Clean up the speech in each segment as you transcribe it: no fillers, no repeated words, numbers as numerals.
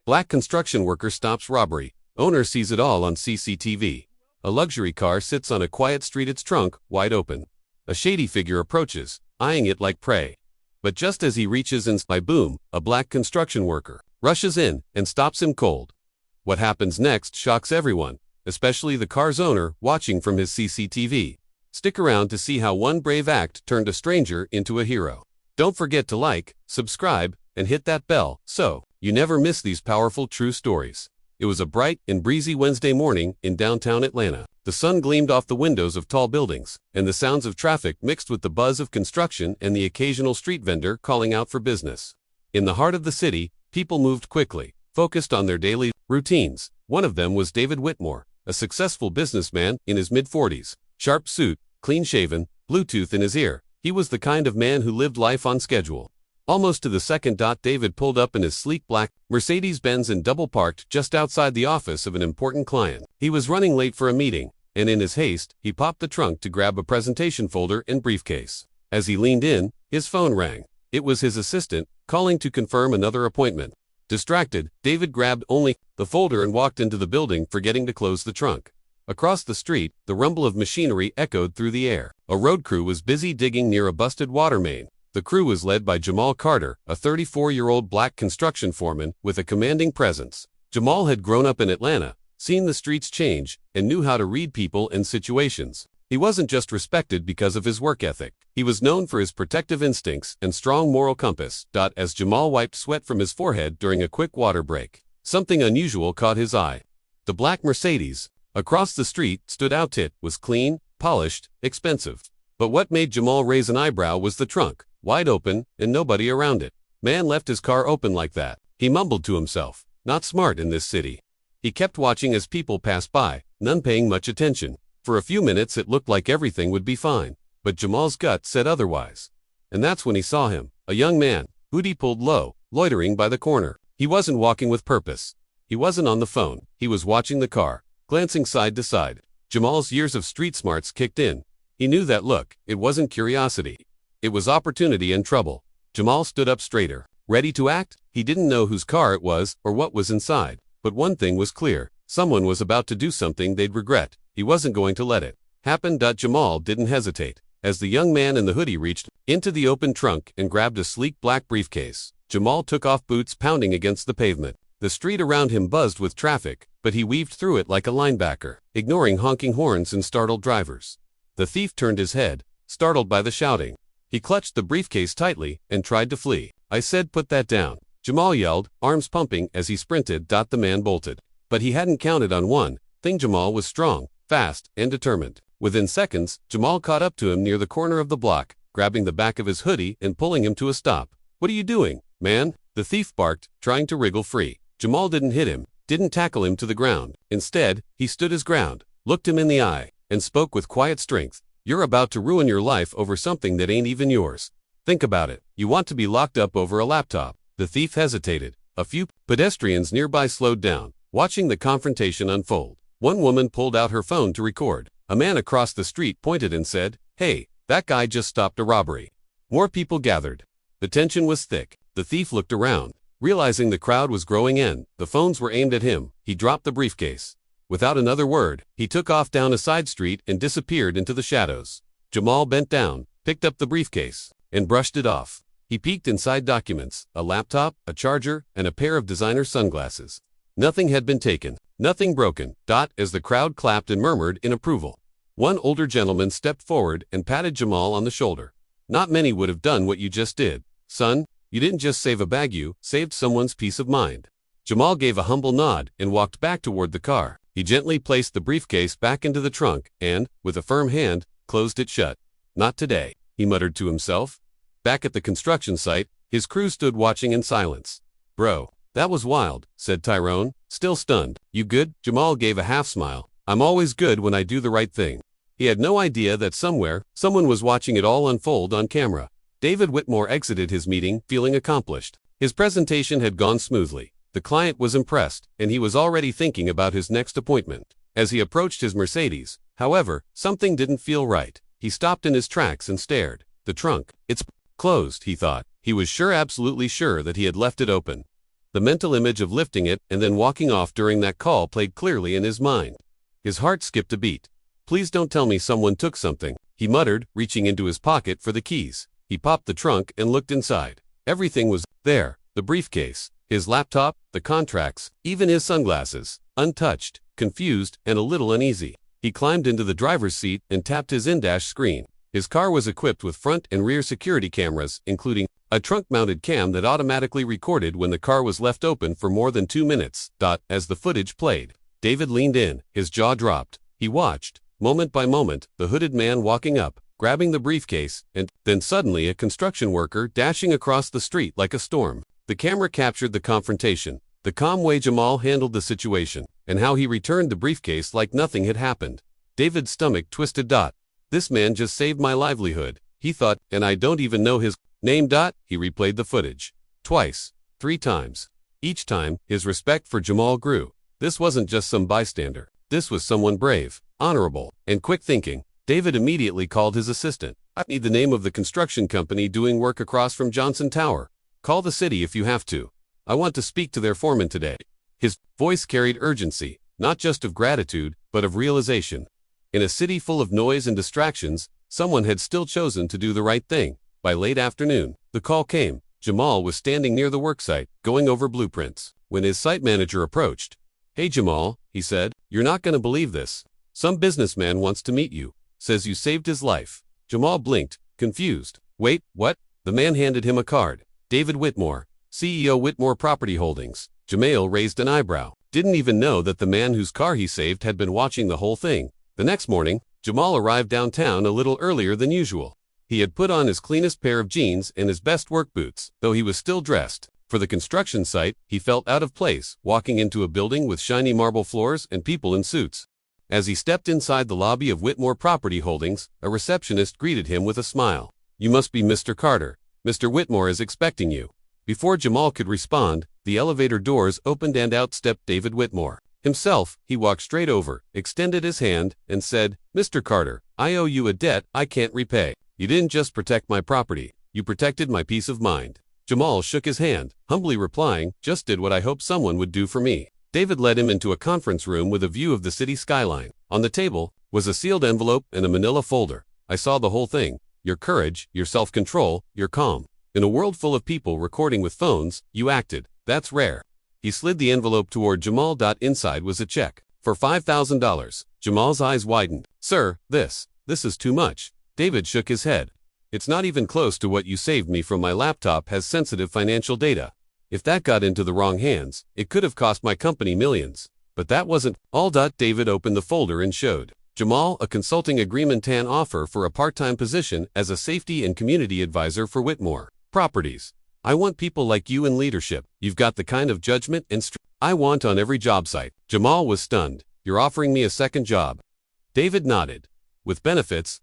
Black construction worker stops robbery. Owner sees it all on CCTV. A luxury car sits on a quiet street, its trunk wide open. A shady figure approaches, eyeing it like prey. But just as he reaches inside, boom, a black construction worker rushes in and stops him cold. What happens next shocks everyone, especially the car's owner watching from his CCTV. Stick around to see how one brave act turned a stranger into a hero. Don't forget to like, subscribe, and hit that bell so you never miss these powerful true stories. It was a bright and breezy Wednesday morning in downtown Atlanta. The sun gleamed off the windows of tall buildings, and the sounds of traffic mixed with the buzz of construction and the occasional street vendor calling out for business. In the heart of the city, people moved quickly, focused on their daily routines. One of them was David Whitmore, a successful businessman in his mid-40s. Sharp suit, clean-shaven, Bluetooth in his ear. He was the kind of man who lived life on schedule. Almost to the second. David pulled up in his sleek black Mercedes-Benz and double-parked just outside the office of an important client. He was running late for a meeting, and in his haste, he popped the trunk to grab a presentation folder and briefcase. As he leaned in, his phone rang. It was his assistant, calling to confirm another appointment. Distracted, David grabbed only the folder and walked into the building, forgetting to close the trunk. Across the street, the rumble of machinery echoed through the air. A road crew was busy digging near a busted water main. The crew was led by Jamal Carter, a 34-year-old black construction foreman with a commanding presence. Jamal had grown up in Atlanta, seen the streets change, and knew how to read people and situations. He wasn't just respected because of his work ethic. He was known for his protective instincts and strong moral compass. As Jamal wiped sweat from his forehead during a quick water break, something unusual caught his eye. The black Mercedes across the street stood out. It was clean, polished, expensive. But what made Jamal raise an eyebrow was the trunk, wide open, and nobody around it. Man left his car open like that, he mumbled to himself. Not smart in this city. He kept watching as people passed by, none paying much attention. For a few minutes it looked like everything would be fine, but Jamal's gut said otherwise. And that's when he saw him, a young man, hoodie pulled low, loitering by the corner. He wasn't walking with purpose. He wasn't on the phone. He was watching the car, glancing side to side. Jamal's years of street smarts kicked in. He knew that look. It wasn't curiosity. It was opportunity and trouble. Jamal stood up straighter, ready to act. He didn't know whose car it was or what was inside, but one thing was clear. Someone was about to do something they'd regret. He wasn't going to let it happen. Jamal didn't hesitate. As the young man in the hoodie reached into the open trunk and grabbed a sleek black briefcase, Jamal took off, boots pounding against the pavement. The street around him buzzed with traffic, but he weaved through it like a linebacker, ignoring honking horns and startled drivers. The thief turned his head, startled by the shouting. He clutched the briefcase tightly and tried to flee. "I said put that down," Jamal yelled, arms pumping as he sprinted. The man bolted. But he hadn't counted on one thing. Jamal was strong, fast, and determined. Within seconds, Jamal caught up to him near the corner of the block, grabbing the back of his hoodie and pulling him to a stop. "What are you doing, man?" the thief barked, trying to wriggle free. Jamal didn't hit him, didn't tackle him to the ground. Instead, he stood his ground, looked him in the eye, and spoke with quiet strength. "You're about to ruin your life over something that ain't even yours. Think about it. You want to be locked up over a laptop." The thief hesitated. A few pedestrians nearby slowed down, watching the confrontation unfold. One woman pulled out her phone to record. A man across the street pointed and said, "Hey, that guy just stopped a robbery." More people gathered. The tension was thick. The thief looked around, realizing the crowd was growing in. The phones were aimed at him. He dropped the briefcase. Without another word, he took off down a side street and disappeared into the shadows. Jamal bent down, picked up the briefcase, and brushed it off. He peeked inside. Documents, a laptop, a charger, and a pair of designer sunglasses. Nothing had been taken, nothing broken. As the crowd clapped and murmured in approval, one older gentleman stepped forward and patted Jamal on the shoulder. "Not many would have done what you just did. Son, you didn't just save a bag, you saved someone's peace of mind." Jamal gave a humble nod and walked back toward the car. He gently placed the briefcase back into the trunk and, with a firm hand, closed it shut. "Not today," he muttered to himself. Back at the construction site, his crew stood watching in silence. "Bro, that was wild," said Tyrone, still stunned. "You good?" Jamal gave a half smile. "I'm always good when I do the right thing." He had no idea that someone was watching it all unfold on camera. David Whitmore exited his meeting feeling accomplished. His presentation had gone smoothly. The client was impressed, and he was already thinking about his next appointment. As he approached his Mercedes, however, something didn't feel right. He stopped in his tracks and stared. The trunk. "It's closed," he thought. He was absolutely sure that he had left it open. The mental image of lifting it and then walking off during that call played clearly in his mind. His heart skipped a beat. "Please don't tell me someone took something," he muttered, reaching into his pocket for the keys. He popped the trunk and looked inside. Everything was there: the briefcase, his laptop, the contracts, even his sunglasses, untouched. Confused and a little uneasy, he climbed into the driver's seat and tapped his in-dash screen. His car was equipped with front and rear security cameras, including a trunk-mounted cam that automatically recorded when the car was left open for more than 2 minutes. As the footage played, David leaned in, his jaw dropped. He watched, moment by moment, the hooded man walking up, grabbing the briefcase, and then suddenly a construction worker dashing across the street like a storm. The camera captured the confrontation, the calm way Jamal handled the situation, and how he returned the briefcase like nothing had happened. David's stomach twisted. "This man just saved my livelihood," he thought, "and I don't even know his name." He replayed the footage. Twice. 3 times. Each time, his respect for Jamal grew. This wasn't just some bystander. This was someone brave, honorable, and quick-thinking. David immediately called his assistant. "I need the name of the construction company doing work across from Johnson Tower. Call the city if you have to. I want to speak to their foreman today." His voice carried urgency, not just of gratitude, but of realization. In a city full of noise and distractions, someone had still chosen to do the right thing. By late afternoon, the call came. Jamal was standing near the worksite, going over blueprints, when his site manager approached. "Hey Jamal," he said, "you're not going to believe this. Some businessman wants to meet you. Says you saved his life." Jamal blinked, confused. "Wait, what?" The man handed him a card. "David Whitmore, CEO Whitmore Property Holdings." Jamal raised an eyebrow. Didn't even know that the man whose car he saved had been watching the whole thing. The next morning, Jamal arrived downtown a little earlier than usual. He had put on his cleanest pair of jeans and his best work boots, though he was still dressed. For the construction site, he felt out of place, walking into a building with shiny marble floors and people in suits. As he stepped inside the lobby of Whitmore Property Holdings, a receptionist greeted him with a smile. "You must be Mr. Carter. Mr. Whitmore is expecting you." Before Jamal could respond, the elevator doors opened and out stepped David Whitmore. Himself, he walked straight over, extended his hand, and said, "Mr. Carter, I owe you a debt I can't repay. You didn't just protect my property, you protected my peace of mind." Jamal shook his hand, humbly replying, "Just did what I hoped someone would do for me." David led him into a conference room with a view of the city skyline. On the table was a sealed envelope and a manila folder. "I saw the whole thing. Your courage, your self-control, your calm. In a world full of people recording with phones, you acted. That's rare." He slid the envelope toward Jamal. Inside was a check for $5,000. Jamal's eyes widened. "Sir, this is too much." David shook his head. "It's not even close to what you saved me from. My laptop has sensitive financial data. If that got into the wrong hands, it could have cost my company millions. But that wasn't all." David opened the folder and showed Jamal a consulting agreement and offer for a part-time position as a safety and community advisor for Whitmore Properties. "I want people like you in leadership. You've got the kind of judgment and strength I want on every job site." Jamal was stunned. "You're offering me a second job?" David nodded. "With benefits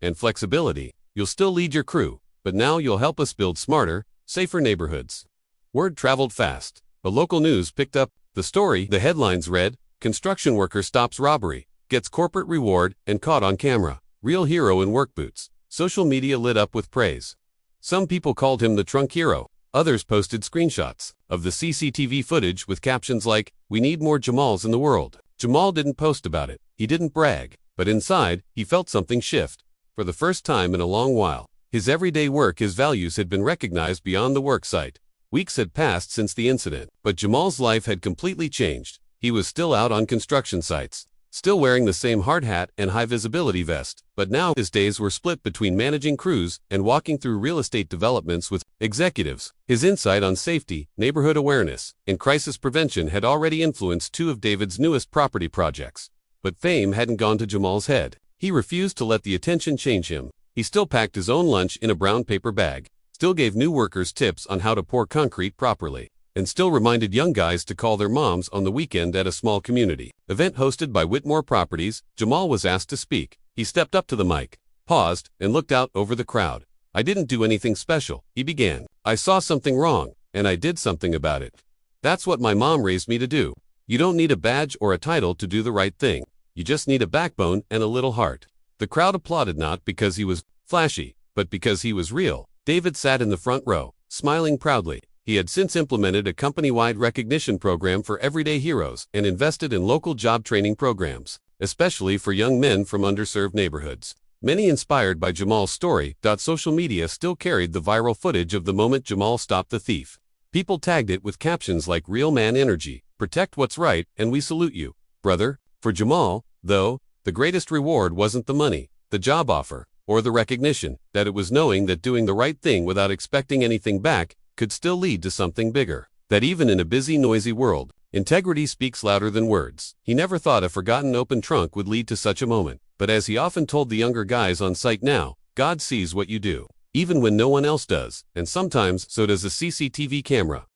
and flexibility, you'll still lead your crew, but now you'll help us build smarter, safer neighborhoods." Word traveled fast. The local news picked up the story. The headlines read, "Construction worker stops robbery, gets corporate reward, and caught on camera. Real hero in work boots." Social media lit up with praise. Some people called him the trunk hero. Others posted screenshots of the CCTV footage with captions like, "We need more Jamals in the world." Jamal didn't post about it. He didn't brag. But inside, he felt something shift. For the first time in a long while, his everyday work, his values had been recognized beyond the work site. Weeks had passed since the incident, but Jamal's life had completely changed. He was still out on construction sites, still wearing the same hard hat and high-visibility vest, but now his days were split between managing crews and walking through real estate developments with executives. His insight on safety, neighborhood awareness, and crisis prevention had already influenced 2 of David's newest property projects. But fame hadn't gone to Jamal's head. He refused to let the attention change him. He still packed his own lunch in a brown paper bag, still gave new workers tips on how to pour concrete properly, and still reminded young guys to call their moms on the weekend at a small community event hosted by Whitmore Properties. Jamal was asked to speak. He stepped up to the mic, paused, and looked out over the crowd. "I didn't do anything special," he began. "I saw something wrong, and I did something about it. That's what my mom raised me to do. You don't need a badge or a title to do the right thing. You just need a backbone and a little heart." The crowd applauded not because he was flashy, but because he was real. David sat in the front row, smiling proudly. He had since implemented a company-wide recognition program for everyday heroes and invested in local job training programs, especially for young men from underserved neighborhoods. Many inspired by Jamal's story, social media still carried the viral footage of the moment Jamal stopped the thief. People tagged it with captions like "Real man energy, protect what's right, and we salute you, brother." For Jamal, though, the greatest reward wasn't the money, the job offer, or the recognition, that it was knowing that doing the right thing without expecting anything back could still lead to something bigger. That even in a busy, noisy world, integrity speaks louder than words. He never thought a forgotten open trunk would lead to such a moment. But as he often told the younger guys on site now, God sees what you do, even when no one else does, and sometimes so does a CCTV camera.